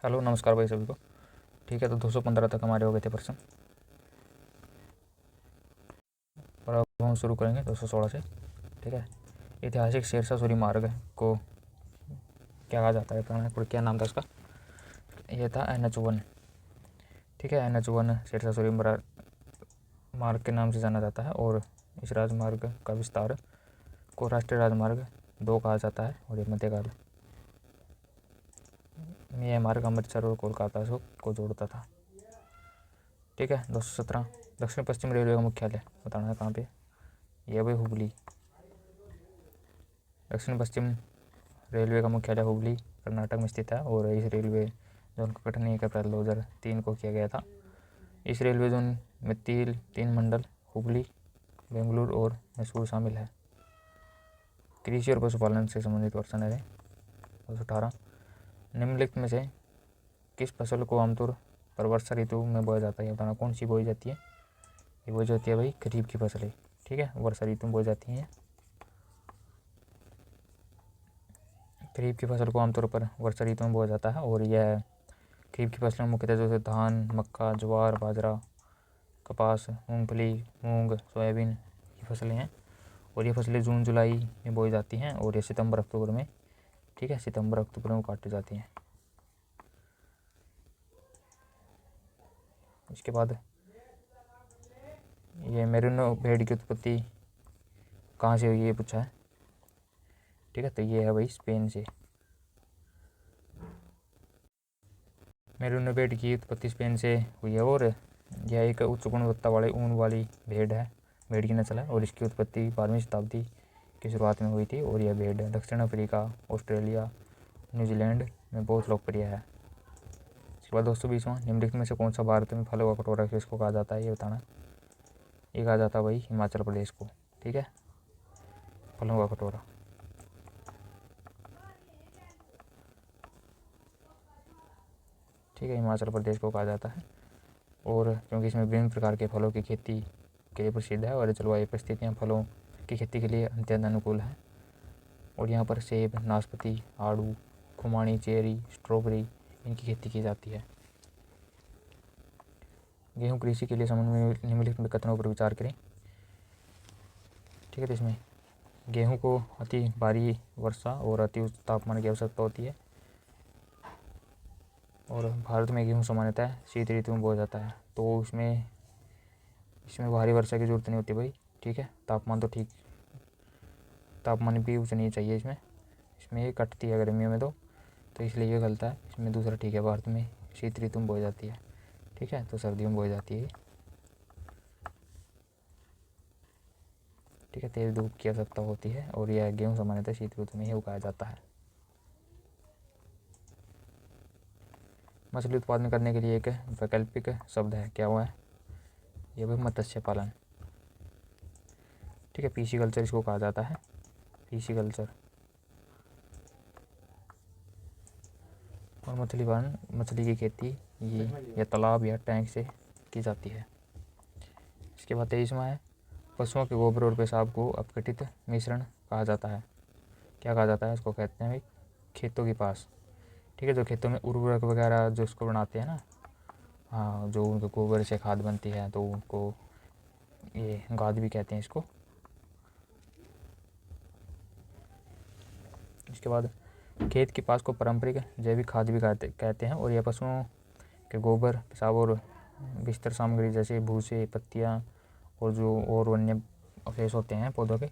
Hello नमस्कार भाई सभी को। ठीक है, तो 215 तक हमारे हो गए थे प्रश्न और अब हम शुरू करेंगे 216 से। ठीक है, ऐतिहासिक शेरशाह सूरी मार्ग को क्या कहा जाता है, क्या नाम था इसका? ये था NH1। ठीक है, NH1 शेरशाह सूरी मार्ग के नाम से जाना जाता है और इस राजमार्ग का विस्तार को राष्ट्रीय राजमार्ग 2 कहा जाता है और ये मध्यकाल में यह मार्ग अमृतसर और कोलकाता को जोड़ता था। ठीक है, 217 दक्षिण पश्चिम रेलवे का मुख्यालय बताना है कहाँ पे? यह भाई हुबली। दक्षिण पश्चिम रेलवे का मुख्यालय हुबली कर्नाटक में स्थित है और इस रेलवे जोन का गठन 1 अप्रैल 2003 को किया गया था। इस रेलवे जोन में 3 मंडल हुबली, बेंगलुरु और मैसूर शामिल है। कृषि और पशुपालन से संबंधित प्रश्न है 218। निम्नलिखित में से किस फसल को आमतौर पर वर्षा ऋतु में बोया जाता है? बताना कौन सी बोई जाती है? ये बोई जाती है भाई खरीफ की फसलें। ठीक है, वर्षा ऋतु में बोई जाती हैं। खरीफ की फसल को आमतौर पर वर्षा ऋतु में बोया जाता है और यह खरीफ की फसलें मुख्यतः जैसे धान, मक्का, ज्वार, बाजरा, कपास, मूंगफली, मूंग, सोयाबीन की फसलें हैं और ये फसलें जून जुलाई में बोई जाती हैं और ये सितंबर अक्टूबर में, ठीक है, सितंबर अक्टूबर में काटी जाती हैं। इसके बाद ये मेरिनो भेड़ की उत्पत्ति कहाँ से हुई ये पूछा है। ठीक है, तो ये है भाई स्पेन से। मेरिनो भेड़ की उत्पत्ति स्पेन से हुई है और यह एक उच्च गुणवत्ता वाले ऊन वाली भेड़ की नस्ल है और इसकी उत्पत्ति 12वीं शताब्दी की शुरुआत में हुई थी और यह भेड़ दक्षिण अफ्रीका, ऑस्ट्रेलिया, न्यूजीलैंड में बहुत लोकप्रिय है। इसके बाद 220वां निम्नलिखित में से कौन सा भारत में फलों का कटोरा किसको कहा जाता है ये बताना। ये कहा जाता है भाई हिमाचल प्रदेश को। ठीक है, फलों का कटोरा। ठीक है, हिमाचल प्रदेश को कहा जाता है और क्योंकि इसमें विभिन्न प्रकार के फलों की खेती के लिए प्रसिद्ध है और जलवायु परिस्थितियाँ फलों की खेती के लिए अत्यंत अनुकूल है और यहाँ पर सेब, नाशपाती, आड़ू, खुमानी, चेरी, स्ट्रॉबेरी इनकी खेती की जाती है। गेहूँ कृषि के लिए संबंध में निम्नलिखित कथनों पर विचार करें। ठीक है, तो इसमें गेहूँ को अति भारी वर्षा और अति उच्च तापमान की आवश्यकता होती है और भारत में गेहूँ सामान्यतः शीत ऋतु में बोया जाता है तो इसमें भारी वर्षा की ज़रूरत नहीं होती भाई। ठीक है, तापमान भी ऊँचा नहीं चाहिए इसमें ये कटती है गर्मियों में तो इसलिए ये गलत है। इसमें दूसरा ठीक है, भारत में शीत ऋतु में बोई जाती है। ठीक है, तो सर्दियों में बोई जाती है। ठीक है, तेज धूप की आवश्यकता होती है और यह गेहूँ सामान्यतः शीत ऋतु में ही उगाया जाता है। मछली उत्पादन करने के लिए एक वैकल्पिक शब्द है, क्या हुआ है? यह भी मत्स्य पालन। ठीक है, पीसी कल्चर इसको कहा जाता है, पीसी कल्चर। और मछली पालन मछली की खेती ये या तालाब या टैंक से की जाती है। इसके बाद 23वां है पशुओं के गोबर और पेशाब को अपघटित मिश्रण कहा जाता है। क्या कहा जाता है? इसको कहते हैं भाई खेतों के पास। ठीक है, जो खेतों में उर्वरक वगैरह जो उसको बनाते हैं ना, हाँ, जो उनके गोबर से खाद बनती है तो उनको ये गाद भी कहते हैं इसको। इसके बाद खेत के पास को पारंपरिक जैविक खाद भी कहते हैं और यह पशुओं के गोबर, पेशाब और बिस्तर सामग्री जैसे भूसे, पत्तियाँ और जो और वन्य अवशेष होते हैं पौधों के,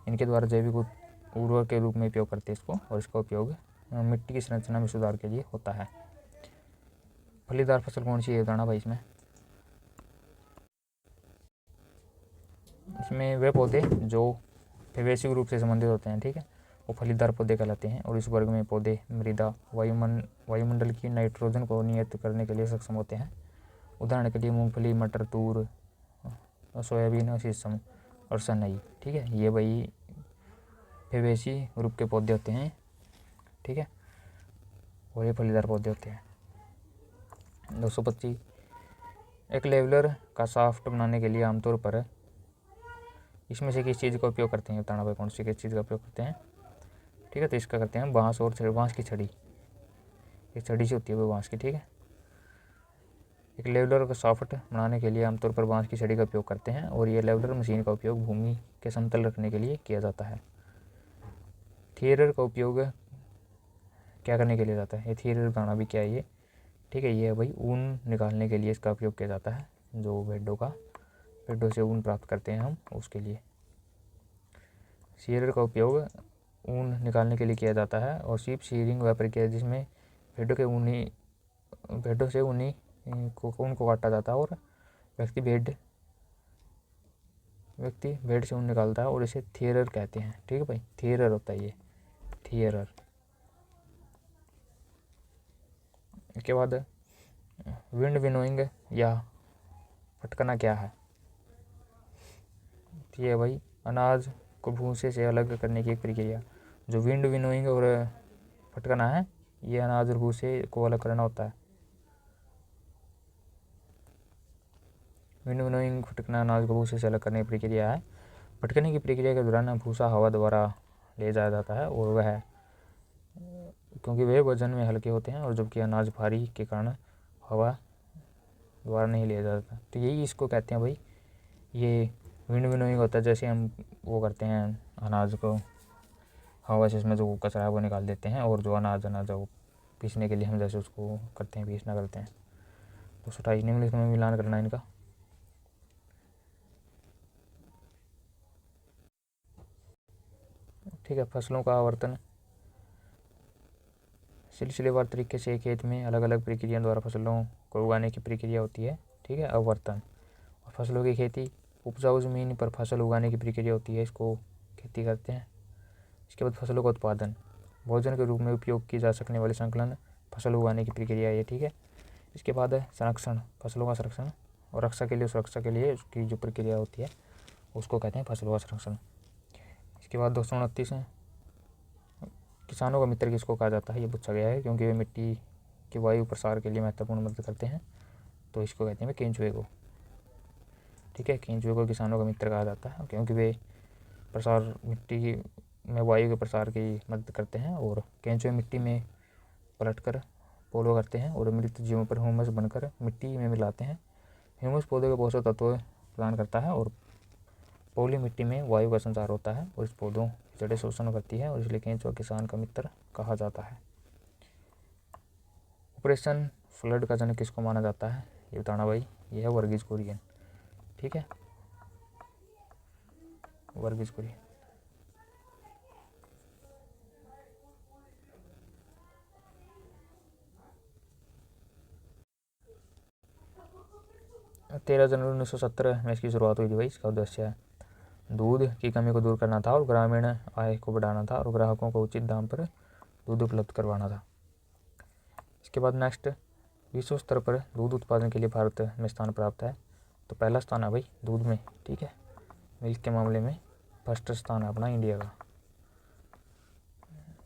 इनके द्वारा जैविक उर्वरक के रूप में उपयोग करते हैं इसको और इसका उपयोग मिट्टी की संरचना में सुधार के लिए होता है। फलीदार फसल कौन सी है बताना भाई इसमें। इसमें वे पौधे जो वैश्विक रूप से संबंधित होते हैं, ठीक है, वो फलीदार पौधे कहलाते हैं और इस वर्ग में पौधे मृदा वायुमंडल की नाइट्रोजन को नियत करने के लिए सक्षम होते हैं। उदाहरण के लिए मूंगफली, मटर, तूर, सोयाबीन, शीशम और सनई। ठीक है, ये भाई फेवेसी ग्रुप के पौधे होते हैं। ठीक है, और ये फलीदार पौधे होते हैं। 225 एक लेवलर का शाफ्ट बनाने के लिए आमतौर पर इसमें से किस चीज़ का उपयोग करते हैं बताना भाई, कौन सी किस चीज़ का उपयोग करते हैं। ठीक है, तो इसका करते हैं बांस और बांस की छड़ी। ये छड़ी से होती है वो बाँस की, ठीक है। एक लेवलर को सॉफ्ट बनाने के लिए आमतौर पर बाँस की छड़ी का उपयोग करते हैं और ये लेवलर मशीन का उपयोग भूमि के समतल रखने के लिए किया जाता है। थियरर का उपयोग क्या करने के लिए जाता है, ये थियरर बनाना भी क्या है ये, ठीक है। ये है भाई ऊन निकालने के लिए इसका उपयोग किया जाता है, जो भेड़ों से ऊन प्राप्त करते हैं हम उसके लिए। शीयरर का उपयोग ऊन निकालने के लिए किया जाता है और शीप शीयरिंग वह प्रक्रिया जिसमें भेड़ों से ऊन को काटा जाता है और व्यक्ति भेड़ से ऊन निकालता है और इसे थियरर कहते हैं, ठीक है भाई। थियरर होता है ये, थियरर। इसके बाद विंड विनोइंग या फटकना क्या है, तो ये भाई अनाज को भूसे से अलग करने की एक प्रक्रिया। जो विंड विनोइंग और फटकना है, ये अनाज और भूसे को अलग करना होता है। विंड विनोइंग फटकना अनाज को भूसे से अलग करने की प्रक्रिया है। फटकने की प्रक्रिया के दौरान भूसा हवा द्वारा ले जाया जाता है और वह क्योंकि वे वजन में हल्के होते हैं और जबकि अनाज भारी के कारण हवा द्वारा नहीं लिया जाता। तो यही इसको कहते हैं भाई, ये विंड विनोइंग होता है। जैसे हम वो करते हैं अनाज को हवा से इसमें जो कचरा है वो निकाल देते हैं और जो अनाज है वो पीसने के लिए हम जैसे उसको करते हैं, पीसना करते हैं, तो सुटाई निम्नलिखित में मिलान करना इनका। ठीक है। फसलों का आवर्तन सिलसिलेवार तरीके से खेत में अलग अलग प्रक्रियाओं द्वारा फसलों को उगाने की प्रक्रिया होती है, ठीक है, आवर्तन। और फसलों की खेती उपजाऊ जमीन पर फसल उगाने की प्रक्रिया होती है, इसको खेती करते हैं। इसके बाद फसलों का उत्पादन, भोजन के रूप में उपयोग की जा सकने वाले संकलन फसल उगाने की प्रक्रिया है, ठीक है। इसके बाद है संरक्षण, फसलों का संरक्षण और रक्षा के लिए उसकी जो प्रक्रिया होती है उसको कहते हैं फसलों का संरक्षण। इसके बाद 229 किसानों का मित्र किसको कहा जाता है, ये पूछा गया है, क्योंकि वे मिट्टी के वायु प्रसार के लिए महत्वपूर्ण मदद करते हैं, तो इसको कहते हैं केंचुए को, ठीक है। केंचुए को किसानों का मित्र कहा जाता है क्योंकि वे मिट्टी में वायु के प्रसार की मदद करते हैं और केंचुए मिट्टी में पलटकर पोलो करते हैं और मृत जीवों पर ह्यूमस बनकर मिट्टी में मिलाते हैं। ह्यूमस पौधे के पोषक तत्व प्रदान करता है और पोली मिट्टी में वायु का संचार होता है और इस पौधों की जड़ें शोषण करती है और इसलिए केंचुआ किसान का मित्र कहा जाता है। ऑपरेशन फ्लड का जनक किसको माना जाता है, ये बताना भाई, ये है वर्गीज कुरियन, ठीक है, वर्गीज कुरियन। तेरह जनवरी 1970 में इसकी शुरुआत हुई थी भाई। इसका उद्देश्य है दूध की कमी को दूर करना था और ग्रामीण आय को बढ़ाना था और ग्राहकों को उचित दाम पर दूध उपलब्ध करवाना था। इसके बाद नेक्स्ट, विश्व स्तर पर दूध उत्पादन के लिए भारत में स्थान प्राप्त है, तो पहला स्थान है भाई दूध में, ठीक है। मिल्क के मामले में फर्स्ट स्थान है अपना इंडिया का,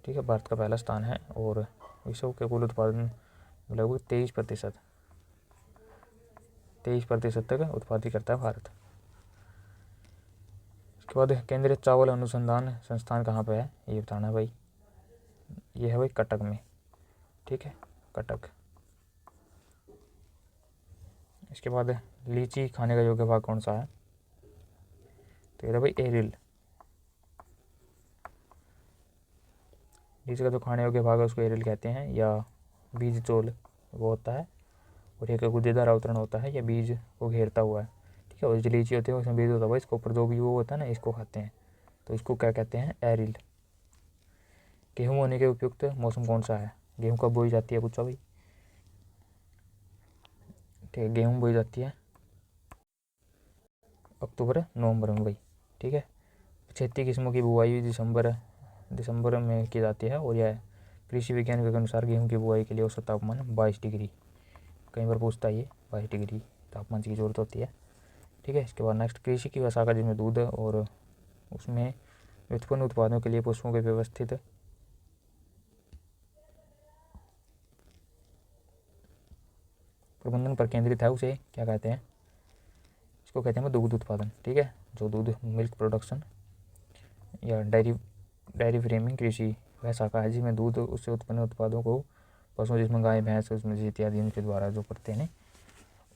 ठीक है, भारत का पहला स्थान है और विश्व के कुल उत्पादन लगभग 23% तक उत्पादित करता है भारत। इसके बाद केंद्रीय चावल अनुसंधान संस्थान कहाँ पे है, ये बताना है भाई, ये है भाई कटक में, ठीक है, कटक। इसके बाद लीची खाने का योग्य भाग कौन सा है, तो ये भाई एरिल। लीची का जो खाने योग्य भाग है उसको एरिल कहते हैं या बीज चोल वो होता है और एक गुद्देदार अवतरण होता है या बीज को घेरता हुआ है, ठीक है। और जो लीची होती है उसमें बीज होता है, इसके ऊपर जो भी वो होता है ना, इसको खाते हैं, तो इसको क्या कहते हैं, एरिल। गेहूँ होने के उपयुक्त मौसम कौन सा है, गेहूँ कब बोई जाती है, पूछा भाई, ठीक है। गेहूँ बोई जाती है अक्टूबर नवंबर में भाई, ठीक है। 36 किस्मों की बुआई दिसंबर में की जाती है और यह कृषि विज्ञान के अनुसार गेहूँ की बुआई के लिए औसत तापमान 22 डिग्री, कई बार पूछता है ये, 22 डिग्री तापमान की ज़रूरत होती है, ठीक है। इसके बाद नेक्स्ट, कृषि की वह शाखा जिसमें दूध और उसमें व्युत्पन्न उत्पादों के लिए पुष्पों के व्यवस्थित प्रबंधन पर केंद्रित है उसे क्या कहते हैं, इसको कहते हैं दूध उत्पादन, ठीक है। जो दूध मिल्क प्रोडक्शन या डेयरी फ्रेमिंग कृषि वह शाखा है जिसमें दूध उससे उत्पन्न उत्पादों को पशु जिसमें गाय भैंस उसमें इत्यादि उनके द्वारा जो करते हैं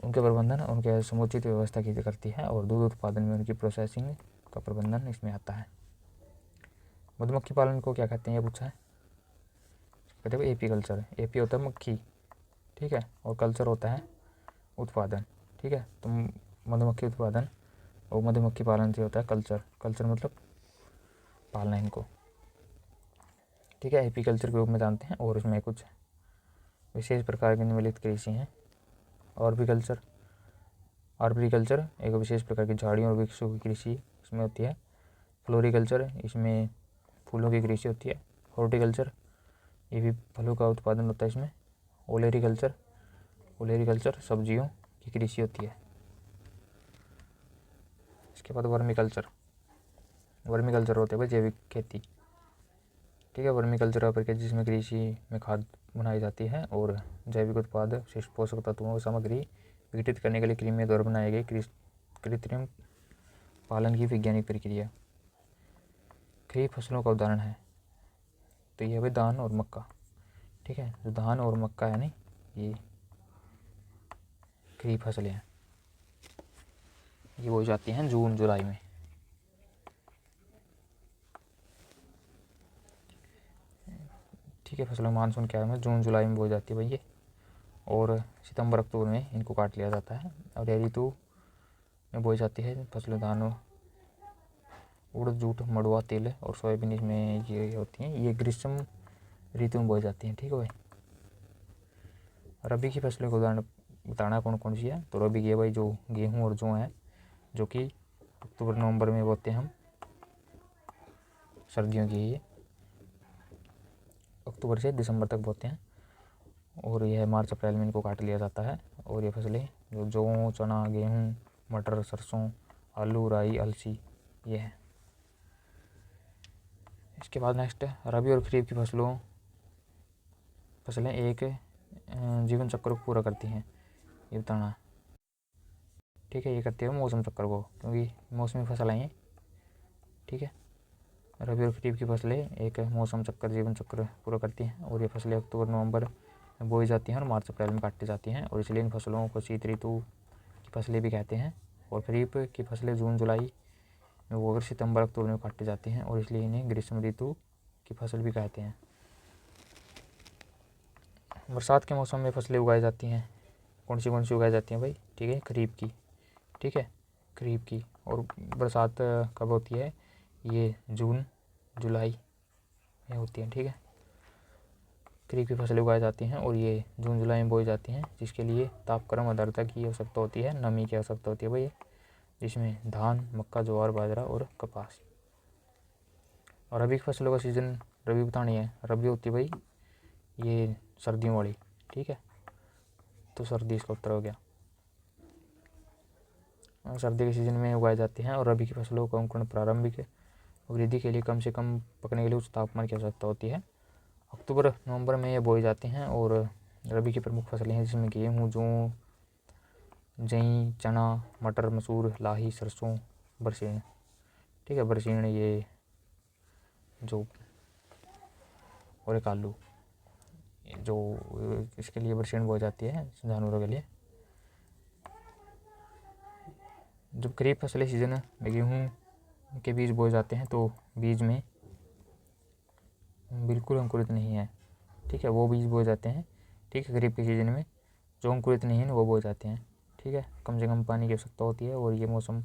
उनके प्रबंधन उनके समुचित व्यवस्था की करती है और दूध उत्पादन में उनकी प्रोसेसिंग का प्रबंधन इसमें आता है। मधुमक्खी पालन को क्या कहते हैं ये पूछा है, कहते हैं एपी कल्चर। एपी होता है मक्खी, ठीक है, और कल्चर होता है उत्पादन, ठीक है। तो मधुमक्खी उत्पादन और मधुमक्खी पालन से होता है कल्चर। कल्चर मतलब पालना इनको, ठीक है, एपी कल्चर के रूप में जानते हैं। और इसमें कुछ विशेष प्रकार की निम्नलिखित कृषि हैं। ऑर्बिकल्चर, आर्बरिकल्चर एक विशेष प्रकार की झाड़ियों और वृक्षों की कृषि इसमें होती है। फ्लोरिकल्चर इसमें फूलों की कृषि होती है। हॉर्टिकल्चर ये भी फलों का उत्पादन होता है इसमें। ओलेरिकल्चर, ओलेरिकल्चर सब्जियों की कृषि होती है। इसके बाद वर्मिकल्चर, वर्मिकल्चर होते हैं भाई जैविक खेती, ठीक है। वर्मिकल्चर पर जिसमें कृषि में खाद बनाई जाती है और जैविक उत्पाद विशिष्ट पोषक तत्वों की सामग्री विघटित करने के लिए कृमि द्वारा बनाए गए कृत्रिम पालन की वैज्ञानिक प्रक्रिया। खरीफ फसलों का उदाहरण है तो ये भाई धान और मक्का, ठीक है। जो धान और मक्का है ना ये खरीफ फसलें हैं, ये बोई जाती हैं जून जुलाई में। ठीक है, फसलों मानसून क्या है जून जुलाई में बोई जाती है भाई ये, और सितंबर अक्टूबर में इनको काट लिया जाता है। और ये ऋतु में बोई जाती है फसलें धान, उड़द, जूट, मड़ुआ, तिल और सोयाबीन इसमें ये होती हैं। ये ग्रीष्म ऋतु में बोई जाती हैं, ठीक है भाई। रबी की फसलों को उदाहरण बताना कौन कौन सी है, तो रबी की है भाई जो गेहूँ और जौ है, जो कि अक्टूबर नवंबर में बोते हैं हम, सर्दियों की ये अक्टूबर से दिसंबर तक बोते हैं। और यह मार्च अप्रैल में इनको काट लिया जाता है। और ये फसलें जो जौ, चना, गेहूँ, मटर, सरसों, आलू, राई, अलसी ये है। इसके बाद नेक्स्ट है रबी और खरीफ की फसलें एक जीवन चक्र को पूरा करती हैं, ये बताना, ठीक है। ये करती है मौसम चक्र को, क्योंकि मौसमी फसल हैं, ठीक है। रबी और खरीफ की फसलें एक मौसम चक्र जीवन चक्र पूरा करती हैं। और ये फसलें अक्टूबर नवंबर में बोई जाती हैं और मार्च अप्रैल में काटी जाती हैं। और इसलिए इन फसलों को शीत ऋतु की फसलें भी कहते हैं। और खरीफ की फसलें जून जुलाई में बोकर सितंबर अक्टूबर में काटी जाती हैं, और इसलिए इन्हें ग्रीष्म ऋतु की फसल भी कहते हैं। बरसात के मौसम में फसलें उगाई जाती हैं, कौन सी उगाई जाती हैं भाई, ठीक है, खरीफ की, ठीक है, खरीफ की। और बरसात कब होती है, ये जून जुलाई में होती है, ठीक है। खरीफ की फसलें उगाई जाती हैं और ये जून जुलाई में बोई जाती हैं, जिसके लिए तापक्रम आर्द्रता की आवश्यकता होती है, नमी की आवश्यकता होती है भाई, जिसमें धान, मक्का, ज्वार, बाजरा और कपास। और रबी की फसलों का सीज़न, रबी बतानी है, रबी होती है भाई ये सर्दियों वाली, ठीक है। तो सर्दी इसका उत्तर हो गया। सर्दी के सीजन में उगाई जाती हैं। और रबी की फसलों का अंकुरण प्रारंभिक वृद्धि के लिए कम से कम पकने के लिए उच्च तापमान की आवश्यकता होती है। अक्टूबर नवंबर में ये बोई जाती हैं। और रबी की प्रमुख फसलें हैं जिसमें गेहूँ, जौ, जई, चना, मटर, मसूर, लाही, सरसों, बरसीन, ठीक है। बरसीन ये जो और एक आलू, जो इसके लिए बरसीन बोई जाती है जानवरों के लिए। जब खरीफ फसलें सीजन में गेहूँ के बीज बोए जाते हैं तो बीज में बिल्कुल अंकुरित नहीं है, ठीक है, वो बीज बोए जाते हैं, ठीक है। खरीफ के सीजन में जो अंकुरित नहीं है वो बोए जाते हैं, ठीक है। कम से कम पानी की आवश्यकता होती है और ये मौसम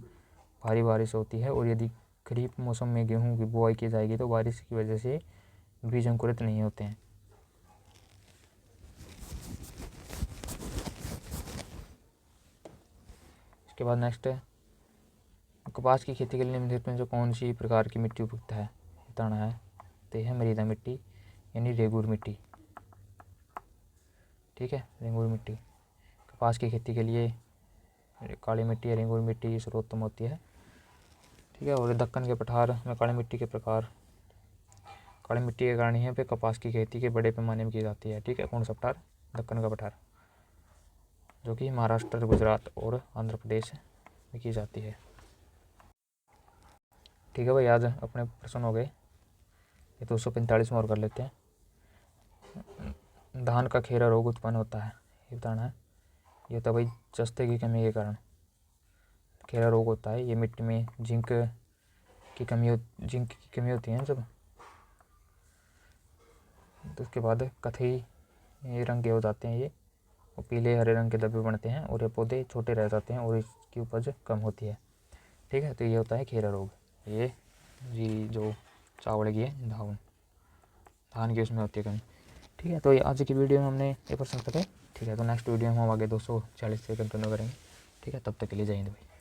भारी बारिश होती है। और यदि खरीफ मौसम में गेहूँ की बुआई की जाएगी तो बारिश की वजह से बीज अंकुरित नहीं होते हैं। इसके बाद नेक्स्ट है कपास की खेती के लिए निम्नलिखित में से कौन सी प्रकार की मिट्टी उपयुक्त है बताना है, तो यह है मृदा मिट्टी यानी रेगूर मिट्टी, ठीक है, रेगूर मिट्टी। कपास की खेती के लिए काली मिट्टी या रेगूर मिट्टी सर्वोत्तम होती है, ठीक है। और दक्कन के पठार में काली मिट्टी के प्रकार, काली मिट्टी के कारण यहाँ पे कपास की खेती के बड़े पैमाने में की जाती है, ठीक है। कौन सा पठार, दक्कन का पठार, जो कि महाराष्ट्र, गुजरात और आंध्र प्रदेश में की जाती है, ठीक है भाई। आज अपने प्रश्न हो गए, ये 245 में और कर लेते हैं। धान का खेरा रोग उत्पन्न होता है, ये बताना है। ये होता है भाई जस्ते की कमी के कारण खेरा रोग होता है। ये मिट्टी में जिंक की कमी होती है जब, तो उसके बाद कथई रंग के हो जाते हैं ये, और पीले हरे रंग के धब्बे बनते हैं और ये पौधे छोटे रह जाते हैं और इसकी उपज कम होती है। ठीक है, तो ये होता है खेरा रोग। ये जी जो चावल की है धान की उसमें होती है कमी। ठीक है, तो ये आज की वीडियो में हमने ये प्रश्न करें। ठीक है, तो नेक्स्ट वीडियो में हम आगे 240 से कंटिन्यू करेंगे। ठीक है, तब तक के लिए जय हिंद भाई।